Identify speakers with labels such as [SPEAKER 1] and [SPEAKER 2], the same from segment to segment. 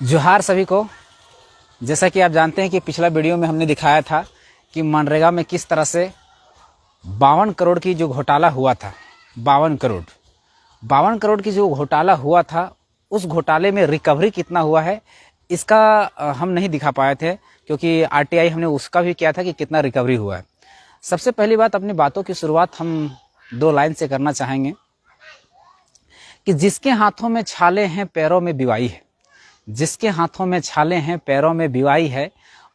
[SPEAKER 1] जोहार सभी को। जैसा कि आप जानते हैं कि पिछला वीडियो में हमने दिखाया था कि मनरेगा में किस तरह से 52 करोड़ की जो घोटाला हुआ था, 52 करोड़ की जो घोटाला हुआ था, उस घोटाले में रिकवरी कितना हुआ है इसका हम नहीं दिखा पाए थे, क्योंकि आरटीआई हमने उसका भी किया था कि कितना रिकवरी हुआ है। सबसे पहली बात, अपनी बातों की शुरुआत हम 2 लाइन से करना चाहेंगे कि जिसके हाथों में छाले हैं पैरों में बिवाई है, जिसके हाथों में छाले हैं पैरों में बिवाई है,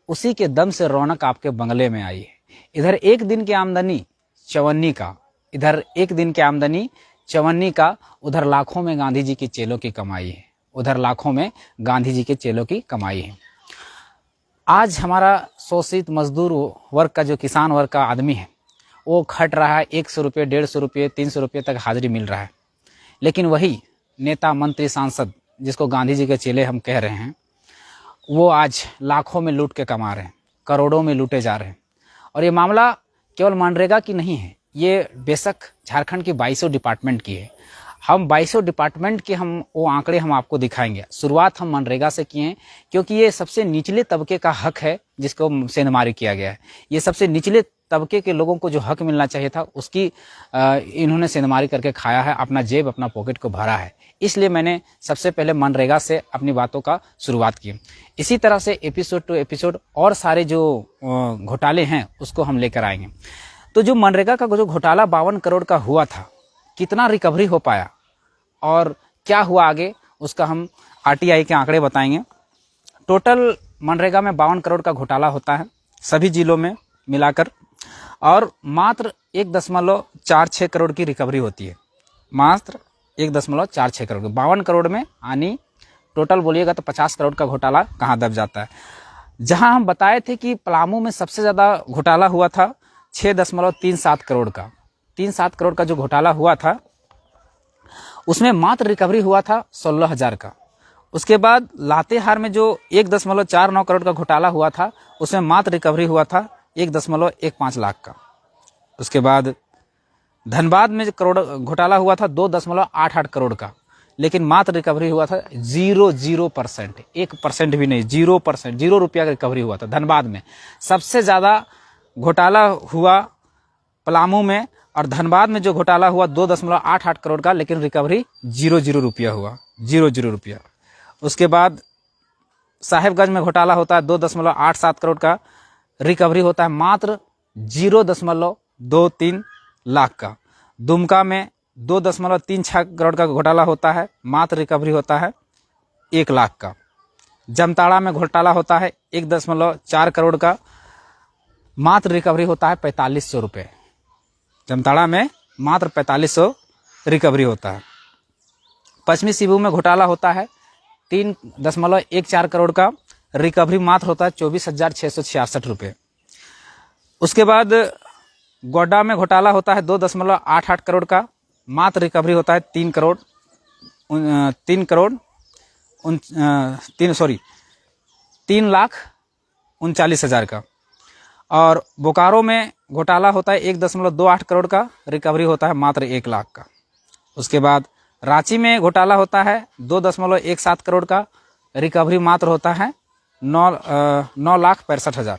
[SPEAKER 1] उसी के दम से रौनक आपके बंगले में आई है। इधर एक दिन की आमदनी चवन्नी का, उधर लाखों में गांधी जी के चेलों की कमाई है, आज हमारा शोषित मजदूर वर्ग का, जो किसान वर्ग का आदमी है, वो खट रहा है, 100 रुपये, 150 रुपये, 300 रुपये तक हाजिरी मिल रहा है। लेकिन वही नेता, मंत्री, सांसद, जिसको गांधी जी के चेले हम कह रहे हैं, वो आज लाखों में लूट के कमा रहे हैं, करोड़ों में लूटे जा रहे हैं। और ये मामला केवल मनरेगा की नहीं है, ये बेशक झारखंड की 22 डिपार्टमेंट की है। हम 22 डिपार्टमेंट के वो आंकड़े हम आपको दिखाएंगे। शुरुआत हम मनरेगा से किए हैं, क्योंकि ये सबसे निचले तबके का हक है जिसको सेंधमारी किया गया है। ये सबसे निचले तबके के लोगों को जो हक मिलना चाहिए था, उसकी इन्होंने सेंधमारी करके खाया है, अपना जेब, अपना पॉकेट को भरा है। इसलिए मैंने सबसे पहले मनरेगा से अपनी बातों का शुरुआत की। इसी तरह से एपिसोड टू एपिसोड और सारे जो घोटाले हैं उसको हम लेकर आएंगे। तो जो मनरेगा का जो घोटाला 52 करोड़ का हुआ था, कितना रिकवरी हो पाया और क्या हुआ आगे, उसका हम आरटीआई के आंकड़े बताएंगे। टोटल मनरेगा में 52 करोड़ का घोटाला होता है सभी जिलों में मिलाकर, और मात्र 1.46 करोड़ की रिकवरी होती है। मात्र 1.46 करोड़, 52 करोड़ में आनी टोटल बोलिएगा तो 50 करोड़ का घोटाला कहाँ दब जाता है। जहां हम बताए थे कि पलामू में सबसे ज़्यादा घोटाला हुआ था 6.37 करोड़ का, 3-7 करोड़ का जो घोटाला हुआ था, उसमें मात्र रिकवरी हुआ था 16,000 का। उसके बाद लातेहार में जो 1.49 करोड़ का घोटाला हुआ था, उसमें मात्र रिकवरी हुआ था 1.15 लाख का। उसके बाद धनबाद में जो करोड़ घोटाला हुआ था 2.88 करोड़ का, लेकिन मात्र रिकवरी हुआ था 0% 1% भी नहीं, 0%, 0 रुपया का रिकवरी हुआ था धनबाद में। सबसे ज़्यादा घोटाला हुआ पलामू में, और धनबाद में जो घोटाला हुआ 2.88 करोड़ का, लेकिन रिकवरी 0 रुपया हुआ, 0 रुपया। उसके बाद साहेबगंज में घोटाला होता है 2.87 करोड़ का, रिकवरी होता है मात्र 0.23 लाख का। दुमका में 2.36 करोड़ का घोटाला होता है, मात्र रिकवरी होता है 1 लाख का। जामताड़ा में घोटाला होता है 1.4 करोड़ का, मात्र रिकवरी होता है 4500 रुपये। जामताड़ा में मात्र 4500 रिकवरी होता है। पश्चिमी सिंहभूम में घोटाला होता है 3.14 करोड़ का, रिकवरी मात्र होता है 24,666 रुपये। उसके बाद गोड्डा में घोटाला होता है 2.88 करोड़ का, मात्र रिकवरी होता है 3,39,000 का। और बोकारो में घोटाला होता है 1.28 करोड़ का, रिकवरी होता है मात्र 1 लाख का। उसके बाद रांची में घोटाला होता है 2.17 करोड़ का, रिकवरी मात्र होता है 9,65,000।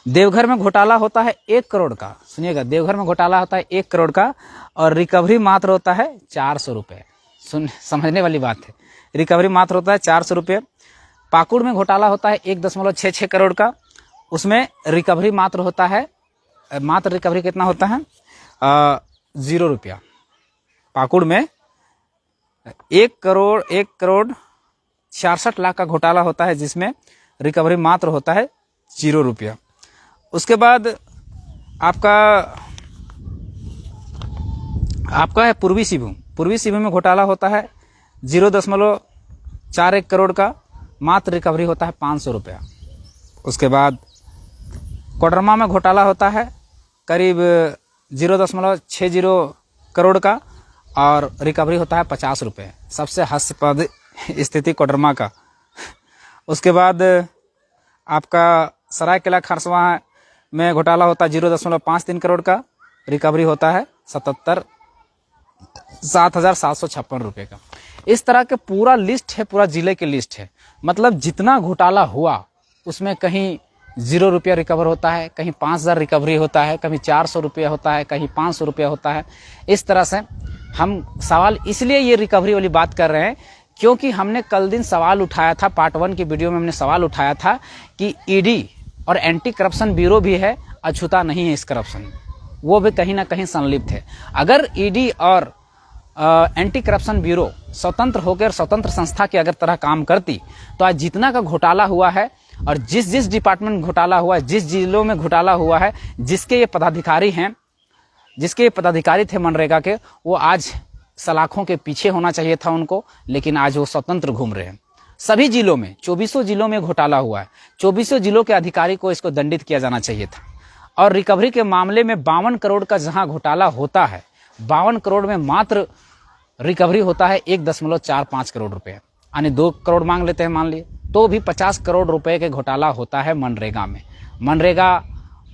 [SPEAKER 1] देवघर में घोटाला होता है 1 करोड़ का, सुनिएगा, देवघर में घोटाला होता है 1 करोड़ का, और रिकवरी मात्र होता है 400 रुपये। समझने वाली बात है, रिकवरी मात्र होता है 400 रुपये। पाकुड़ में घोटाला होता है 1.66 करोड़ का, उसमें रिकवरी मात्र होता है, मात्र रिकवरी कितना होता है 0 रुपया। पाकुड़ में 1 करोड़ 66 लाख का घोटाला होता है, जिसमें रिकवरी मात्र होता है 0 रुपया। उसके बाद आपका है पूर्वी सिंहभूम में घोटाला होता है 0.41 करोड़ का, मात्र रिकवरी होता है 500 रुपया। उसके बाद कोडरमा में घोटाला होता है करीब 0.60 करोड़ का, और रिकवरी होता है 50 रुपये। सबसे हास्यास्पद स्थिति कोडरमा का। उसके बाद आपका सरायकेला खरसावां में घोटाला होता है 0.53 करोड़ का, रिकवरी होता है 7,756 रुपये का। इस तरह के पूरा लिस्ट है, पूरा जिले के लिस्ट है। मतलब जितना घोटाला हुआ उसमें कहीं 0 रुपया रिकवर होता है, कहीं 5,000 रिकवरी होता है, कहीं 400 रुपया होता है, कहीं 500 रुपया होता है। इस तरह से हम सवाल इसलिए ये रिकवरी वाली बात कर रहे हैं क्योंकि हमने कल दिन सवाल उठाया था, पार्ट 1 की वीडियो में हमने सवाल उठाया था कि ईडी और एंटी करप्शन ब्यूरो भी है, अछूता नहीं है इस करप्शन में, वो भी कहीं ना कहीं संलिप्त है। अगर ईडी और एंटी करप्शन ब्यूरो स्वतंत्र होकर स्वतंत्र संस्था की अगर तरह काम करती तो आज जितना का घोटाला हुआ है और जिस डिपार्टमेंट घोटाला हुआ है, जिस जिलों में घोटाला हुआ है, जिसके ये पदाधिकारी हैं, जिसके ये पदाधिकारी थे मनरेगा के, वो आज सलाखों के पीछे होना चाहिए था उनको, लेकिन आज वो स्वतंत्र घूम रहे हैं। सभी जिलों में 24 जिलों में घोटाला हुआ है। 24 जिलों के अधिकारी को इसको दंडित किया जाना चाहिए था। और रिकवरी के मामले में 52 करोड़ का जहां घोटाला होता है, 52 करोड़ में मात्र रिकवरी होता है 1.45 करोड़ रुपए, यानी 2 करोड़ मांग लेते हैं मान लिए, तो भी 50 करोड़ रुपए के घोटाला होता है मनरेगा में। मनरेगा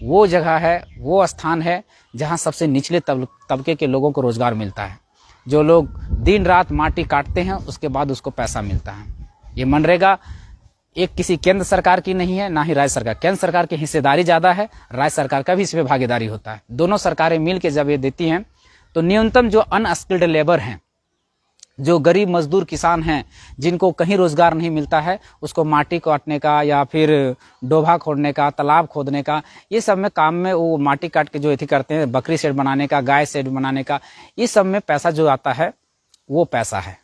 [SPEAKER 1] वो जगह है, वो स्थान है जहां सबसे निचले तबके के लोगों को रोजगार मिलता है। जो लोग दिन रात माटी काटते हैं उसके बाद उसको पैसा मिलता है। ये मनरेगा एक किसी केंद्र सरकार की नहीं है, ना ही राज्य सरकार। केंद्र सरकार की हिस्सेदारी ज्यादा है, राज्य सरकार का भी इसमें भागीदारी होता है। दोनों सरकारें मिलकर जब ये देती हैं तो न्यूनतम जो अनस्किल्ड लेबर हैं, जो गरीब मजदूर किसान हैं, जिनको कहीं रोजगार नहीं मिलता है, उसको माटी काटने का या फिर डोभा खोदने का, तालाब खोदने का, ये सब में काम में वो माटी काट के जो एथी करते हैं, बकरी शेड बनाने का, गाय शेड बनाने का, ये सब में पैसा जो आता है वो पैसा है।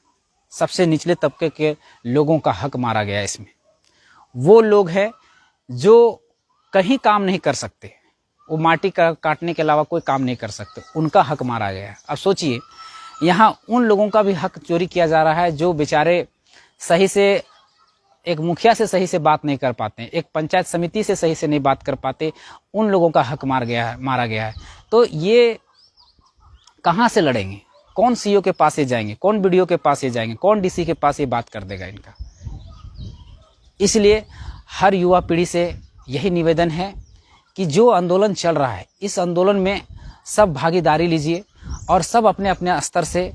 [SPEAKER 1] सबसे निचले तबके के लोगों का हक मारा गया इसमें। वो लोग हैं जो कहीं काम नहीं कर सकते, वो माटी काटने के अलावा कोई काम नहीं कर सकते, उनका हक मारा गया है। अब सोचिए, यहाँ उन लोगों का भी हक चोरी किया जा रहा है जो बेचारे सही से एक मुखिया से सही से बात नहीं कर पाते, एक पंचायत समिति से सही से नहीं बात कर पाते, उन लोगों का हक मारा गया है। तो ये कहाँ से लड़ेंगे? कौन सीईओ के पास ये जाएंगे? कौन बीडीओ के पास ये जाएंगे? कौन डीसी के पास ये बात कर देगा इनका? इसलिए हर युवा पीढ़ी से यही निवेदन है कि जो आंदोलन चल रहा है, इस आंदोलन में सब भागीदारी लीजिए और सब अपने अपने स्तर से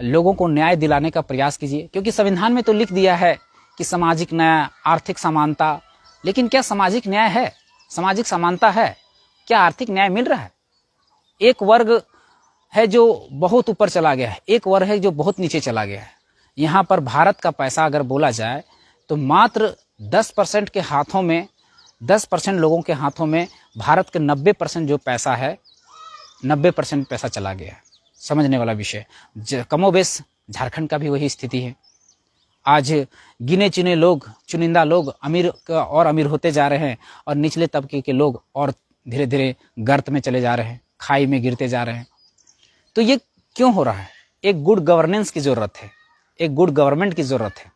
[SPEAKER 1] लोगों को न्याय दिलाने का प्रयास कीजिए। क्योंकि संविधान में तो लिख दिया है कि सामाजिक न्याय, आर्थिक समानता, लेकिन क्या सामाजिक न्याय है? सामाजिक समानता है? क्या आर्थिक न्याय मिल रहा है? एक वर्ग है जो बहुत ऊपर चला गया है, एक वर्ग है जो बहुत नीचे चला गया है। यहाँ पर भारत का पैसा अगर बोला जाए तो मात्र 10% के हाथों में, 10% लोगों के हाथों में भारत के 90% जो पैसा है, 90% पैसा चला गया है। समझने वाला विषय। कमोबेश झारखंड का भी वही स्थिति है। आज गिने चुने लोग, चुनिंदा लोग अमीर और अमीर होते जा रहे हैं और निचले तबके के लोग और धीरे धीरे गर्त में चले जा रहे हैं, खाई में गिरते जा रहे हैं। तो ये क्यों हो रहा है? एक गुड गवर्नेंस की जरूरत है, एक गुड गवर्नमेंट की जरूरत है,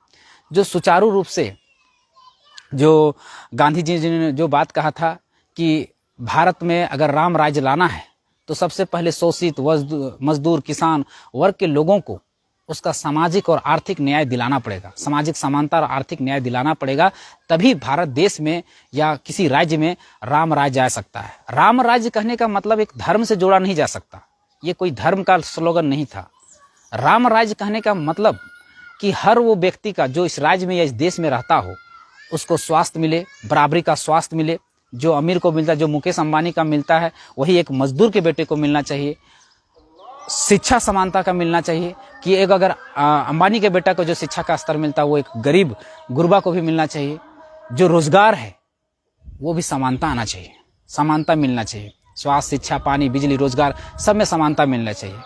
[SPEAKER 1] जो सुचारू रूप से, जो गांधी जी ने जो बात कहा था कि भारत में अगर राम राज्य लाना है तो सबसे पहले शोषित मजदूर, किसान वर्ग के लोगों को उसका सामाजिक और आर्थिक न्याय दिलाना पड़ेगा, सामाजिक समानता और आर्थिक न्याय दिलाना पड़ेगा, तभी भारत देश में या किसी राज्य में राम राज्य आ सकता है। राम राज्य कहने का मतलब एक धर्म से जोड़ा नहीं जा सकता, ये कोई धर्म का स्लोगन नहीं था। राम राज्य कहने का मतलब कि हर वो व्यक्ति का जो इस राज्य में या इस देश में रहता हो, उसको स्वास्थ्य मिले, बराबरी का स्वास्थ्य मिले। जो अमीर को मिलता है, जो मुकेश अंबानी का मिलता है, वही एक मजदूर के बेटे को मिलना चाहिए। शिक्षा समानता का मिलना चाहिए कि एक अगर अंबानी के बेटा को जो शिक्षा का स्तर मिलता है वो एक गरीब गुरबा को भी मिलना चाहिए। जो रोजगार है वो भी समानता आना चाहिए, समानता मिलना चाहिए। स्वास्थ्य, शिक्षा, पानी, बिजली, रोजगार सब में समानता मिलना चाहिए।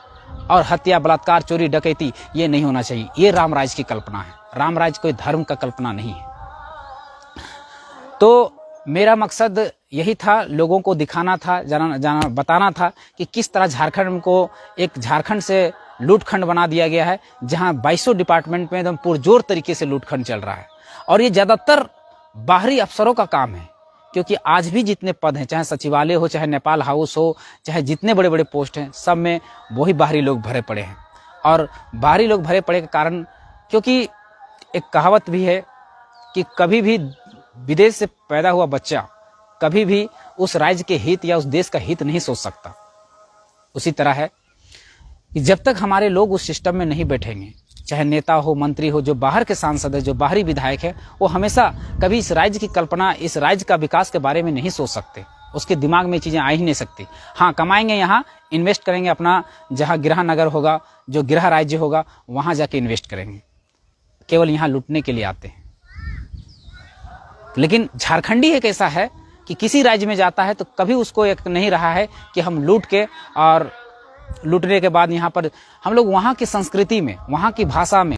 [SPEAKER 1] और हत्या, बलात्कार, चोरी, डकैती ये नहीं होना चाहिए। ये रामराज की कल्पना है। रामराज कोई धर्म का कल्पना नहीं है। तो मेरा मकसद यही था, लोगों को दिखाना था, बताना था कि किस तरह झारखंड को एक झारखंड से लूटखंड बना दिया गया है, जहां 2200 डिपार्टमेंट में एकदम पुरजोर तरीके से लूटखंड चल रहा है। और ये ज्यादातर बाहरी अफसरों का काम है, क्योंकि आज भी जितने पद हैं, चाहे सचिवालय हो, चाहे नेपाल हाउस हो, चाहे जितने बड़े बड़े पोस्ट हैं, सब में वही बाहरी लोग भरे पड़े हैं। और बाहरी लोग भरे पड़े के कारण, क्योंकि एक कहावत भी है कि कभी भी विदेश से पैदा हुआ बच्चा कभी भी उस राज्य के हित या उस देश का हित नहीं सोच सकता। उसी तरह है कि जब तक हमारे लोग उस सिस्टम में नहीं बैठेंगे, चाहे नेता हो, मंत्री हो, जो बाहर के सांसद है, जो बाहरी विधायक है, वो हमेशा कभी इस राज्य की कल्पना, इस राज्य का विकास के बारे में नहीं सोच सकते। उसके दिमाग में चीज़ें आ ही नहीं सकती। हाँ, कमाएंगे यहाँ, इन्वेस्ट करेंगे अपना, जहाँ गृह नगर होगा, जो गृह राज्य होगा, वहाँ जाके इन्वेस्ट करेंगे। केवल यहाँ लूटने के लिए आते हैं। लेकिन झारखंडी एक ऐसा है कि किसी राज्य में जाता है तो कभी उसको एक नहीं रहा है कि हम लूट के, और लूटने के बाद यहाँ पर हम लोग वहाँ की संस्कृति में, वहाँ की भाषा में